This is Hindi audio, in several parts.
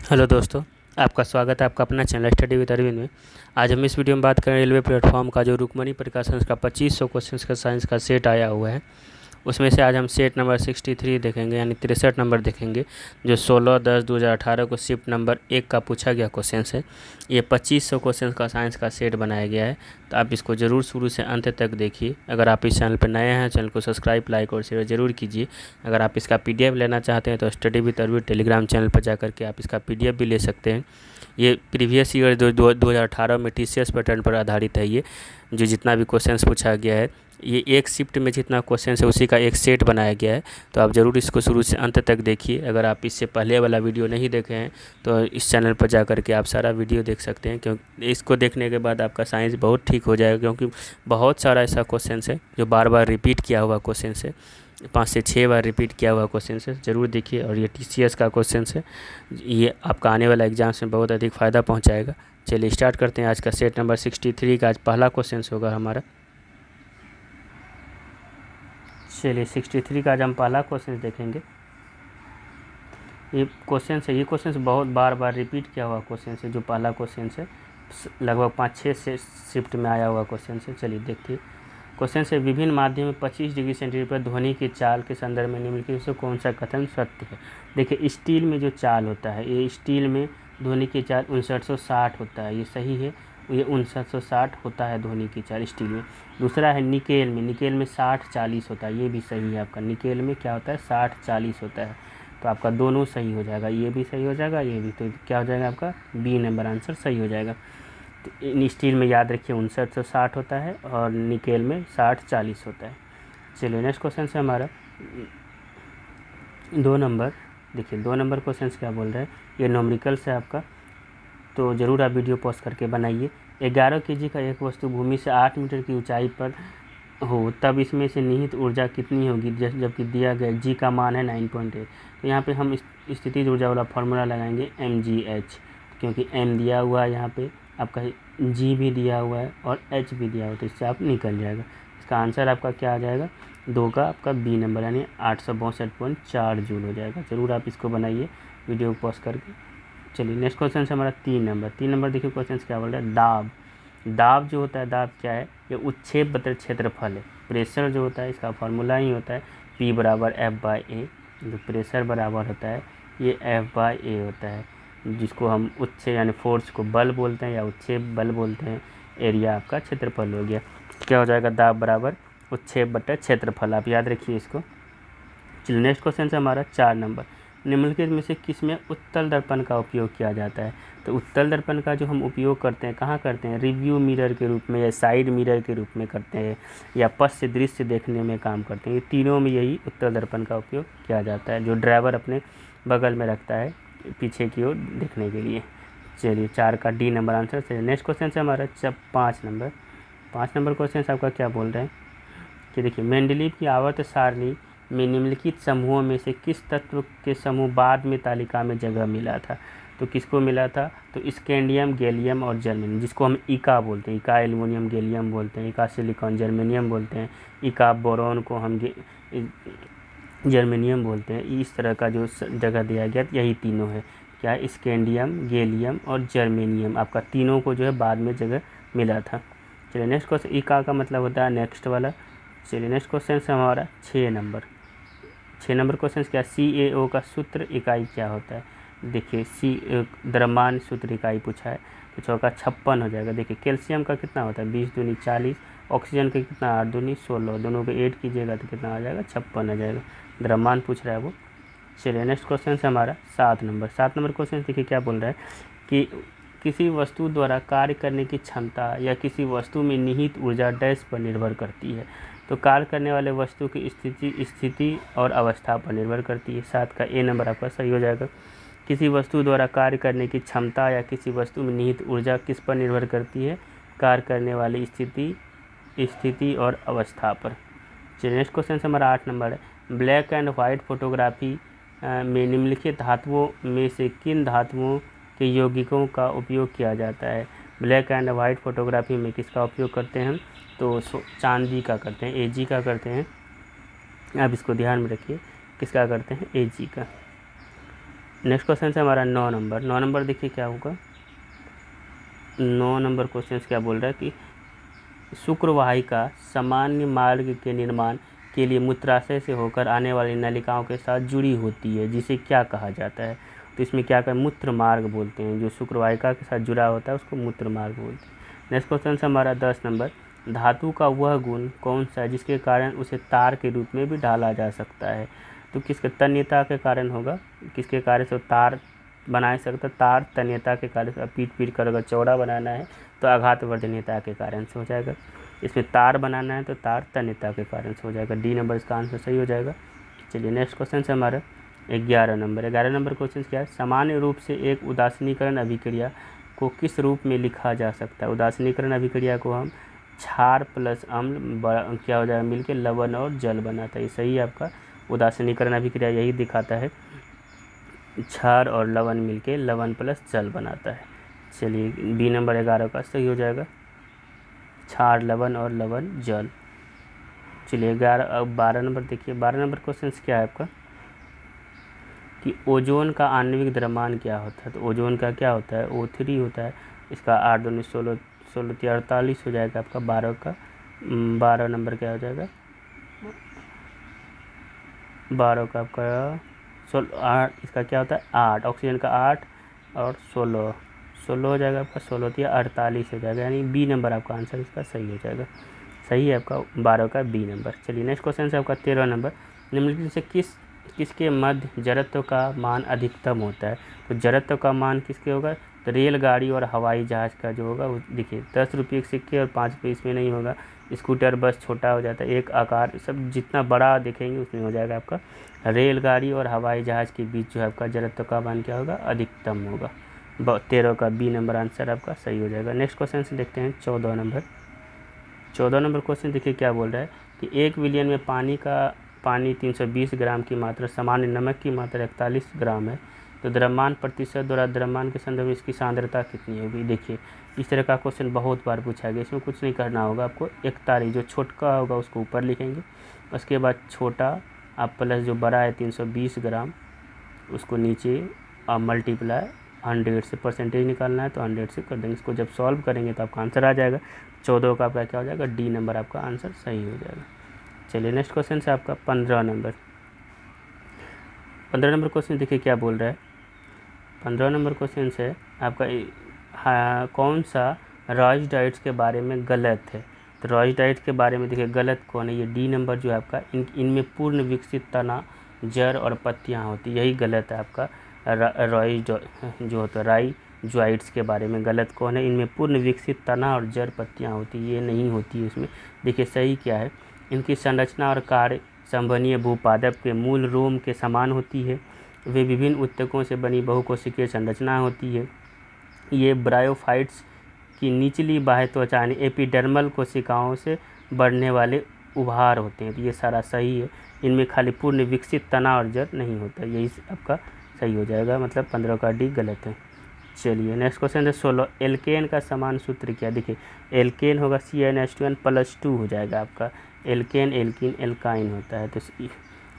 हेलो दोस्तों, आपका स्वागत है आपका अपना चैनल स्टडी विद अरविंद में। आज हम इस वीडियो में बात करें रेलवे प्लेटफॉर्म का जो रुक्मणी प्रकाशन का 2500 क्वेश्चंस का साइंस का सेट आया हुआ है। उसमें से आज हम सेट नंबर 63 देखेंगे, यानी 63 नंबर देखेंगे, जो 16/10/2018 को शिफ्ट नंबर 1 का पूछा गया क्वेश्चन है। ये 2500 क्वेश्चन का साइंस का सेट बनाया गया है, तो आप इसको ज़रूर शुरू से अंत तक देखिए। अगर आप इस चैनल पर नए हैं, चैनल को सब्सक्राइब, लाइक और शेयर जरूर कीजिए। अगर आप इसका PDF लेना चाहते हैं तो study with Arvind Telegram channel पर जाकर के आप इसका PDF भी ले सकते हैं। ये प्रीवियस ईयर 2018 में TCS पैटर्न पर आधारित है। ये जो जितना भी क्वेश्चंस पूछा गया है, ये एक शिफ्ट में जितना क्वेश्चन है उसी का एक सेट बनाया गया है। तो आप ज़रूर इसको शुरू से अंत तक देखिए। अगर आप इससे पहले वाला वीडियो नहीं देखे हैं तो इस चैनल पर जा कर के आप सारा वीडियो देख सकते हैं, क्योंकि इसको देखने के बाद आपका साइंस बहुत ठीक हो जाएगा। क्योंकि बहुत सारा ऐसा क्वेश्चन है जो बार बार रिपीट किया हुआ क्वेश्चन है, 5 से 6 बार रिपीट किया हुआ क्वेश्चन है, ज़रूर देखिए। और ये TCS का क्वेश्चन है, ये आपका आने वाला एग्जाम्स में बहुत अधिक फ़ायदा पहुँचाएगा। चलिए स्टार्ट करते हैं। आज का सेट नंबर 63 का आज पहला क्वेश्चन होगा हमारा। चलिए 63 का आज हम पहला क्वेश्चन देखेंगे। ये क्वेश्चन बहुत बार बार रिपीट किया हुआ क्वेश्चन है। जो पहला क्वेश्चन है लगभग 5-6 से शिफ्ट में आया हुआ क्वेश्चन है। चलिए देखिए क्वेश्चन से, विभिन्न माध्यम में 25 डिग्री सेंटीग्रेड पर ध्वनि की चाल के संदर्भ में निम्नलिखित से कौन सा कथन सत्य है। देखिए स्टील में जो चाल होता है, ये स्टील में ध्वनि की चाल 5960 होता है, ये सही है। ये 5960 होता है ध्वनि की चाल स्टील में। दूसरा है निकेल में 60-40 होता है, ये भी सही है आपका। निकेल में क्या होता है, 60-40 होता है। तो आपका दोनों सही हो जाएगा, ये भी सही हो जाएगा, ये भी। तो क्या हो जाएगा आपका B नंबर आंसर सही हो जाएगा। तो स्टील में याद रखिए 5960 होता है और निकेल में 60-40 होता है। चलिए नेक्स्ट क्वेश्चन से हमारा 2 नंबर। देखिए 2 नंबर क्वेश्चन क्या बोल रहा है, ये न्यूमेरिकल्स है आपका, तो ज़रूर आप वीडियो पॉज करके बनाइए। 11 kg का एक वस्तु भूमि से 8 मीटर की ऊंचाई पर हो तब इसमें से निहित ऊर्जा कितनी होगी, जबकि दिया गया G का मान है 9.8। तो यहाँ पे हम स्थितिज ऊर्जा वाला फार्मूला लगाएंगे mgh, क्योंकि m दिया हुआ है, यहाँ पे आपका G भी दिया हुआ है और h भी दिया हुआ है, तो इससे आप निकल जाएगा। इसका आंसर आपका क्या आ जाएगा, 2 का आपका B नंबर, यानी 862.4 जूल हो जाएगा। ज़रूर आप इसको बनाइए वीडियो को पॉज करके। चलिए नेक्स्ट क्वेश्चन है हमारा 3 नंबर। देखिए क्वेश्चन क्या बोल रहा है, दाब जो होता है, दाब क्या है, ये उच्छेद बटे क्षेत्रफल है। प्रेशर जो होता है इसका फार्मूला ही होता है P बराबर F/A। जो प्रेशर बराबर होता है ये F/A होता है, जिसको हम उच्छेद यानी फोर्स को बल बोलते हैं या उच्छेद बल बोलते हैं। एरिया आपका क्षेत्रफल हो गया। क्या हो जाएगा, दाब बराबर उच्छेद बटे क्षेत्रफल, आप याद रखिए इसको। चलिए नेक्स्ट क्वेश्चन है हमारा 4 नंबर। निम्नलिखित में से किस में उत्तल दर्पण का उपयोग किया जाता है। तो उत्तल दर्पण का जो हम उपयोग करते हैं, कहाँ करते हैं, रिव्यू मिरर के रूप में या साइड मिरर के रूप में करते हैं, या पश्च दृश्य देखने में काम करते हैं। ये तीनों में यही उत्तल दर्पण का उपयोग किया जाता है, जो ड्राइवर अपने बगल में रखता है पीछे की ओर देखने के लिए। चलिए 4 का D नंबर आंसर से। नेक्स्ट क्वेश्चन है हमारा 5 नंबर क्वेश्चन आपका क्या बोल रहे हैं कि देखिए, मेंडलीव की आवर्त सारणी में निम्नलिखित समूहों में से किस तत्व के समूह बाद में तालिका में जगह मिला था। तो किसको मिला था, तो स्कैंडियम, गैलियम और जर्मेनियम, जिसको हम इका बोलते हैं। इका एल्युमिनियम गैलियम बोलते हैं, इका सिलिकॉन जर्मेनियम बोलते हैं, इका बोरॉन को हम जर्मेनियम बोलते हैं। इस तरह का जो जगह दिया गया यही तीनों है, क्या है, स्कैंडियम, गैलियम और जर्मेनियम। आपका तीनों को जो है बाद में जगह मिला था। चलिए नेक्स्ट क्वेश्चन, इका का मतलब होता है नेक्स्ट वाला। चलिए नेक्स्ट क्वेश्चन है हमारा 6 नंबर क्वेश्चन क्या, CaO का सूत्र इकाई क्या होता है। देखिए द्रव्यमान सूत्र इकाई पूछा है, तो 6 का 56 हो जाएगा। देखिए कैल्शियम का कितना होता है, 20 दूनी 40, ऑक्सीजन का कितना 8 दूनी 16, दोनों को 8 कीजिएगा तो कितना आ जाएगा, 56 आ जाएगा। द्रव्यमान पूछ रहा है वो। चलिए नेक्स्ट क्वेश्चन है हमारा 7 नंबर क्वेश्चन। देखिए क्या बोल रहा है कि किसी वस्तु द्वारा कार्य करने की क्षमता या किसी वस्तु में निहित ऊर्जा डैश पर निर्भर करती है। तो कार्य करने वाले वस्तु की स्थिति और अवस्था पर निर्भर करती है। 7 का A नंबर आपका सही हो जाएगा। किसी वस्तु द्वारा कार्य करने की क्षमता या किसी वस्तु में निहित ऊर्जा किस पर निर्भर करती है, कार्य करने वाली स्थिति और अवस्था पर। चलिए नेक्स्ट क्वेश्चन हमारा 8 नंबर है। ब्लैक एंड वाइट फोटोग्राफी में निम्नलिखित धातुओं में से किन धातुओं के यौगिकों का उपयोग किया जाता है। ब्लैक एंड वाइट फोटोग्राफी में किसका उपयोग करते हैं, तो चांदी का करते हैं, Ag का करते हैं। आप इसको ध्यान में रखिए, किसका करते हैं, Ag का। नेक्स्ट क्वेश्चन है हमारा 9 नंबर। 9 नंबर देखिए क्या होगा। 9 नंबर क्वेश्चन क्या बोल रहा है कि शुक्रवाहिका सामान्य मार्ग के निर्माण के लिए मूत्राशय से होकर आने वाली नलिकाओं के साथ जुड़ी होती है, जिसे क्या कहा जाता है। तो इसमें क्या कर मूत्र मार्ग बोलते हैं, जो शुक्रवाहिका के साथ जुड़ा होता है उसको मूत्र मार्ग बोलते हैं। नेक्स्ट क्वेश्चन है हमारा 10 नंबर। धातु का वह गुण कौन सा है जिसके कारण उसे तार के रूप में भी ढाला जा सकता है। तो किसके तन्यता के कारण होगा, किसके कारण से तार बना सकता, तार तन्यता के कारण से। पीट पीट कर अगर चौड़ा बनाना है तो आघातवर्धनीयता के कारण से हो जाएगा। इसमें तार बनाना है तो तार तन्यता के कारण से हो जाएगा। डी नंबर इसका आंसर सही हो जाएगा। चलिए नेक्स्ट क्वेश्चन है हमारा 11 नंबर। 11 नंबर क्वेश्चन क्या है। सामान्य रूप से एक उदासीनीकरण अभिक्रिया को किस रूप में लिखा जा सकता है। उदासीनीकरण अभिक्रिया को हम क्षार प्लस अम्ल क्या हो जाएगा मिलके लवण और जल बनाता है। ये सही है आपका। उदासीनीकरण अभिक्रिया यही दिखाता है, क्षार और लवण मिलके लवण प्लस जल बनाता है। चलिए बी नंबर 11 का सही हो जाएगा, क्षार लवण और लवण जल। चलिए 11 अब 12 नंबर देखिए। 12 नंबर क्वेश्चन क्या है आपका कि ओजोन का आणविक द्रव्यमान क्या होता है। तो ओजोन का क्या होता है, O3 होता है। इसका 8 दूनी 16 16 48 हो जाएगा आपका। 12 नंबर क्या हो जाएगा, 12 का आपका 8, इसका क्या होता है 8, ऑक्सीजन का 8 और 16 हो जाएगा आपका। 16 या 48 हो जाएगा, यानी बी नंबर आपका आंसर इसका सही हो जाएगा। सही है आपका 12 का बी नंबर। चलिए नेक्स्ट क्वेश्चन है आपका 13 नंबर। निम्नलिखित से किसके मध्य जड़त्व का मान अधिकतम होता है। तो जड़त्व का मान किसके होगा, तो रेलगाड़ी और हवाई जहाज़ का जो होगा वो देखिए 10 रुपये के सिक्के और 5 रुपये इसमें नहीं होगा। स्कूटर बस छोटा हो जाता है, एक आकार सब जितना बड़ा देखेंगे उसमें हो जाएगा आपका। रेलगाड़ी और हवाई जहाज़ के बीच जो है आपका जड़त्व का मान क्या होगा, अधिकतम होगा। 13 का बी नंबर आंसर आपका सही हो जाएगा। नेक्स्ट क्वेश्चन से देखते हैं 14 नंबर। 14 नंबर क्वेश्चन देखिए क्या बोल रहा है कि 1 मिलियन में पानी 320 ग्राम की मात्रा, सामान्य नमक की मात्रा 41 ग्राम है। तो द्रव्यमान प्रतिशत द्वारा द्रव्यमान के संदर्भ में इसकी सांद्रता कितनी होगी। देखिए इस तरह का क्वेश्चन बहुत बार पूछा गया। इसमें कुछ नहीं करना होगा आपको, एक तारीख जो छोटा होगा उसको ऊपर लिखेंगे, उसके बाद छोटा आप प्लस जो बड़ा है 320 ग्राम उसको नीचे आप मल्टीप्लाई 100 से, परसेंटेज निकालना है तो 100 से कर देंगे। इसको जब सॉल्व करेंगे तो आपका आंसर आ जाएगा। 14 का आपका क्या हो जाएगा, डी नंबर आपका आंसर सही हो जाएगा। चलिए नेक्स्ट क्वेश्चन है आपका 15 नंबर। 15 नंबर क्वेश्चन देखिए क्या बोल रहा है। 15 नंबर क्वेश्चन है आपका कौन सा रॉयज डाइट्स के बारे में गलत है। तो रॉयज डाइट्स के बारे में देखिए गलत कौन है, ये डी नंबर जो है आपका। इनमें पूर्ण विकसित तना, जड़ और पत्तियाँ होती, यही गलत है आपका। रॉयज जो होता है राइजोइड्स के बारे में गलत कौन है, इनमें पूर्ण विकसित तना और जड़ पत्तियाँ होती, ये नहीं होती है इसमें। देखिए सही क्या है, इनकी संरचना और कार्य संवहनीय भूपादप के मूल रोम के समान होती है। वे विभिन्न ऊतकों से बनी बहुकोशिकीय संरचना होती है। ये ब्रायोफाइट्स की निचली बाह्य त्वचा यानी एपिडर्मल कोशिकाओं से बढ़ने वाले उभार होते हैं। तो ये सारा सही है। इनमें खाली पूर्ण विकसित तना और जड़ नहीं होता, यही आपका सही हो जाएगा। मतलब 15 का डी गलत है। चलिए नेक्स्ट क्वेश्चन है 16। एल्केन का समान सूत्र क्या। देखिए एल्केन होगा CnH2n + 2 हो जाएगा आपका। एल्केन एल्कीन एल्काइन होता है। तो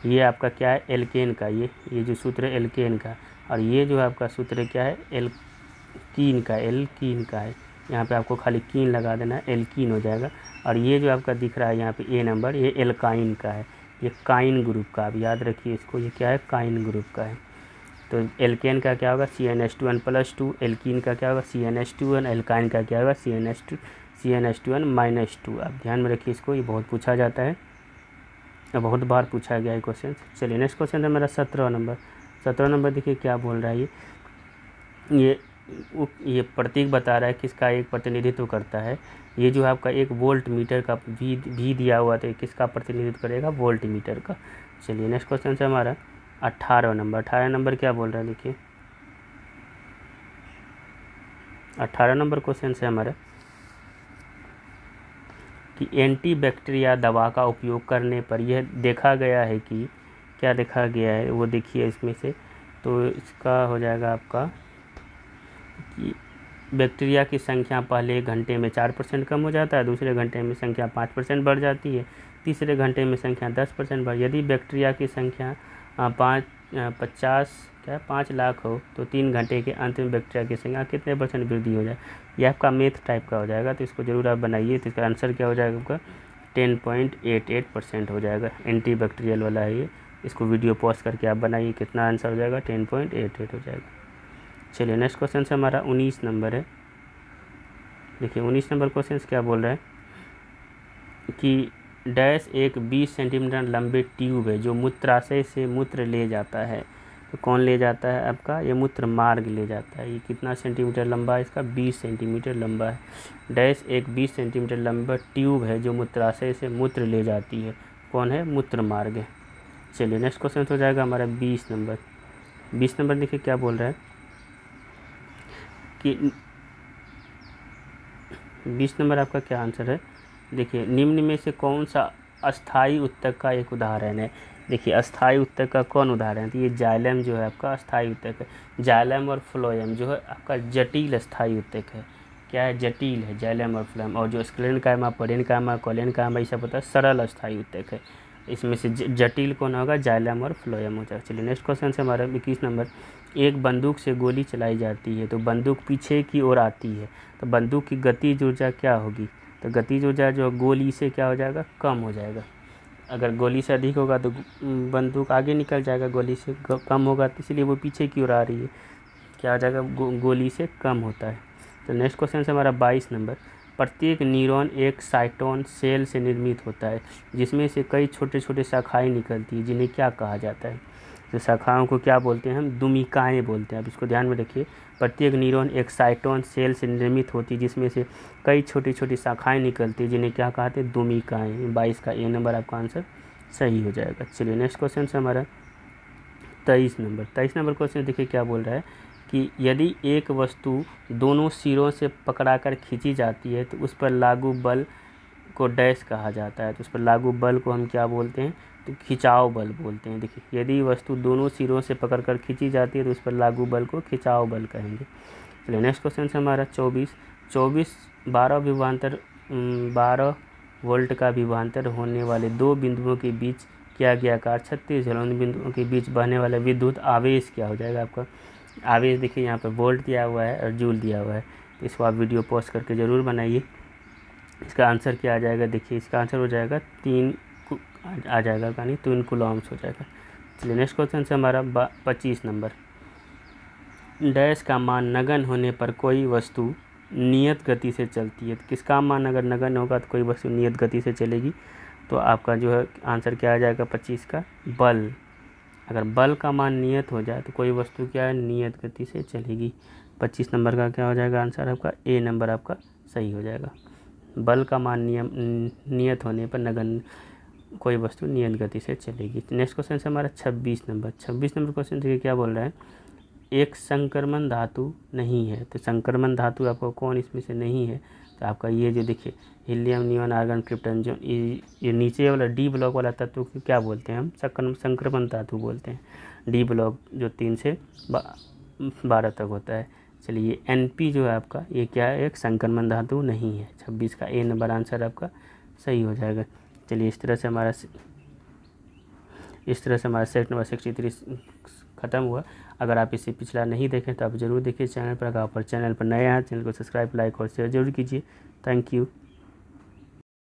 ये आपका क्या है, एल्केन का ये जो सूत्र है एल्केन का, और ये जो है आपका सूत्र क्या है एल्कीन का है। यहाँ पे आपको खाली कीन लगा देना है, एल्कीन हो जाएगा। और ये जो आपका दिख रहा है यहाँ पे ए नंबर, ये एल्काइन का है, ये काइन ग्रुप का। आप याद रखिए इसको, ये क्या है काइन ग्रुप का है। तो एल्केन का क्या होगा CnH2n + 2, एल्कीन का क्या होगा CnH2n, एल्काइन का क्या होगा CnH2n - 2। आप ध्यान में रखिए इसको, ये बहुत पूछा जाता है, बहुत बार पूछा गया है क्वेश्चन। चलिए नेक्स्ट क्वेश्चन है मेरा 17 नंबर। 17 नंबर देखिए क्या बोल रहा है ये प्रतीक बता रहा है किसका एक प्रतिनिधित्व करता है। ये जो आपका एक वोल्ट मीटर का भी दिया हुआ था, किसका प्रतिनिधित्व करेगा, वोल्ट मीटर का। चलिए नेक्स्ट क्वेश्चन है हमारा 18 नंबर। 18 नंबर क्या बोल रहा है देखिए। 18 नंबर क्वेश्चन है हमारा कि एंटीबैक्टीरिया दवा का उपयोग करने पर यह देखा गया है कि, क्या देखा गया है वो देखिए इसमें से। तो इसका हो जाएगा आपका कि बैक्टीरिया की संख्या पहले घंटे में 4% कम हो जाता है, दूसरे घंटे में संख्या 5% बढ़ जाती है, तीसरे घंटे में संख्या 10% बढ़। यदि बैक्टीरिया की संख्या 50 होता है 5 लाख हो तो 3 घंटे के अंत में बैक्टीरिया की संख्या कितने % वृद्धि हो जाए। ये आपका मैथ टाइप का हो जाएगा, तो इसको ज़रूर आप बनाइए। तो इसका आंसर क्या हो जाएगा आपका 10.88% हो जाएगा। एंटी बैक्टीरियल वाला है ये, इसको वीडियो पॉज करके आप बनाइए, कितना आंसर हो जाएगा 10.88 हो जाएगा। चलिए नेक्स्ट क्वेश्चन से हमारा 19 नंबर है। देखिए 19 नंबर क्वेश्चन क्या बोल रहा है कि डैश एक 20 सेंटीमीटर लंबे ट्यूब है जो मूत्राशय से मूत्र ले जाता है। तो कौन ले जाता है आपका, ये मूत्र मार्ग ले जाता है। ये कितना सेंटीमीटर लंबा है, इसका 20 सेंटीमीटर लंबा है। डैश एक 20 सेंटीमीटर लंबा ट्यूब है जो मूत्राशय से मूत्र ले जाती है, कौन है, मूत्र मार्ग है। चलिए नेक्स्ट क्वेश्चन हो जाएगा हमारा 20 नंबर। 20 नंबर देखिए क्या बोल रहा है कि 20 नंबर आपका क्या आंसर है। देखिए निम्न में से कौन सा अस्थायी उत्तक का एक उदाहरण है। देखिए अस्थायी उत्तक का कौन उदाहरण है, तो ये जाइलम जो है आपका अस्थायी उत्तक है। जाइलम और फ्लोएम जो है आपका जटिल अस्थायी उत्तक है। क्या है, जटिल है जाइलम और फ्लोएम। और जो स्क्लेरेन्काइमा, पेरेन्काइमा, कोलेन्काइमा, ये सब होता है सरल अस्थायी उत्तक है। इसमें से जटिल कौन होगा, जाइलम और फ्लोएम हो जाएगा। चलिए नेक्स्ट क्वेश्चन से हमारा 21 नंबर। एक बंदूक से गोली चलाई जाती है तो बंदूक पीछे की ओर आती है, तो बंदूक की गतिज ऊर्जा क्या होगी। तो गतिज ऊर्जा जो गोली से क्या हो जाएगा, कम हो जाएगा। अगर गोली से अधिक होगा तो बंदूक आगे निकल जाएगा, गोली से कम होगा तो इसलिए वो पीछे की ओर आ रही है, क्या हो जाएगा, गोली से कम होता है। तो नेक्स्ट क्वेश्चन से हमारा 22 नंबर। प्रत्येक न्यूरॉन एक साइटोन सेल से निर्मित होता है जिसमें से कई छोटे छोटे शाखाएं निकलती है, जिन्हें क्या कहा जाता है। तो शाखाओं को क्या बोलते हैं हम, दुमिकाएँ बोलते हैं। अब इसको ध्यान में रखिए, प्रत्येक न्यूरॉन एक साइटोन सेल से निर्मित होती है जिसमें से कई छोटी छोटी शाखाएं निकलती है, जिन्हें क्या कहते हैं, दुमिकाएँ। 22 का ए नंबर आपका आंसर सही हो जाएगा। चलिए नेक्स्ट क्वेश्चन से हमारा 23 नंबर। 23 नंबर क्वेश्चन देखिए क्या बोल रहा है कि यदि एक वस्तु दोनों सिरों से पकड़ाकर खींची जाती है तो उस पर लागू बल को डैश कहा जाता है। तो उस पर लागू बल को हम क्या बोलते हैं, तो खिंचाव बल बोलते हैं। देखिए यदि वस्तु दोनों सिरों से पकड़कर खींची जाती है तो उस पर लागू बल को खिंचाव बल कहेंगे। चलिए नेक्स्ट क्वेश्चन से हमारा 24 12 वोल्ट का विभवांतर होने वाले दो बिंदुओं के बीच किया गया आकार 36 ज्वलन बिंदुओं के बीच बहने वाला विद्युत आवेश क्या हो जाएगा आपका। आवेश देखिए यहाँ पर वोल्ट दिया हुआ है और जूल दिया हुआ है, तो इसको आप वीडियो पॉज करके ज़रूर बनाइए। इसका आंसर क्या आ जाएगा, देखिए इसका आंसर हो जाएगा 3 आ जाएगा, यानी 3 कूलम्ब्स हो जाएगा। चलिए नेक्स्ट क्वेश्चन से हमारा 25 नंबर। डैश का मान नगण्य होने पर कोई वस्तु नियत गति से चलती है। तो किसका मान अगर नगण्य होगा तो कोई वस्तु नियत गति से चलेगी। तो आपका जो है आंसर क्या आ जाएगा 25 का, बल। अगर बल का मान नियत हो जाए तो कोई वस्तु क्या है, नियत गति से चलेगी। 25 नंबर का क्या हो जाएगा आंसर आपका, ए नंबर आपका सही हो जाएगा। बल का मान नियत होने पर नगण्य कोई वस्तु नियत गति से चलेगी। नेक्स्ट क्वेश्चन से हमारा 26 नंबर। 26 नंबर क्वेश्चन देखिए क्या बोल रहा है, एक संक्रमण धातु नहीं है। तो संक्रमण धातु आपको कौन इसमें से नहीं है, तो आपका ये जो देखिए हीलियम, नियॉन, आर्गन, क्रिप्टन, जो ये नीचे वाला डी ब्लॉक वाला तत्व को क्या बोलते हैं हम, संक्रमण धातु बोलते हैं। डी ब्लॉक जो 3 से 12 तक होता है। चलिए NP जो है आपका ये क्या है, एक संक्रमण धातु नहीं है। 26 का ए नंबर आंसर आपका सही हो जाएगा। चलिए इस तरह से हमारा सेट नंबर 63 ख़त्म हुआ। अगर आप इसे पिछला नहीं देखें तो आप ज़रूर देखिए चैनल पर। अगर आप चैनल पर नए हैं चैनल को सब्सक्राइब, लाइक और शेयर जरूर कीजिए। Thank you.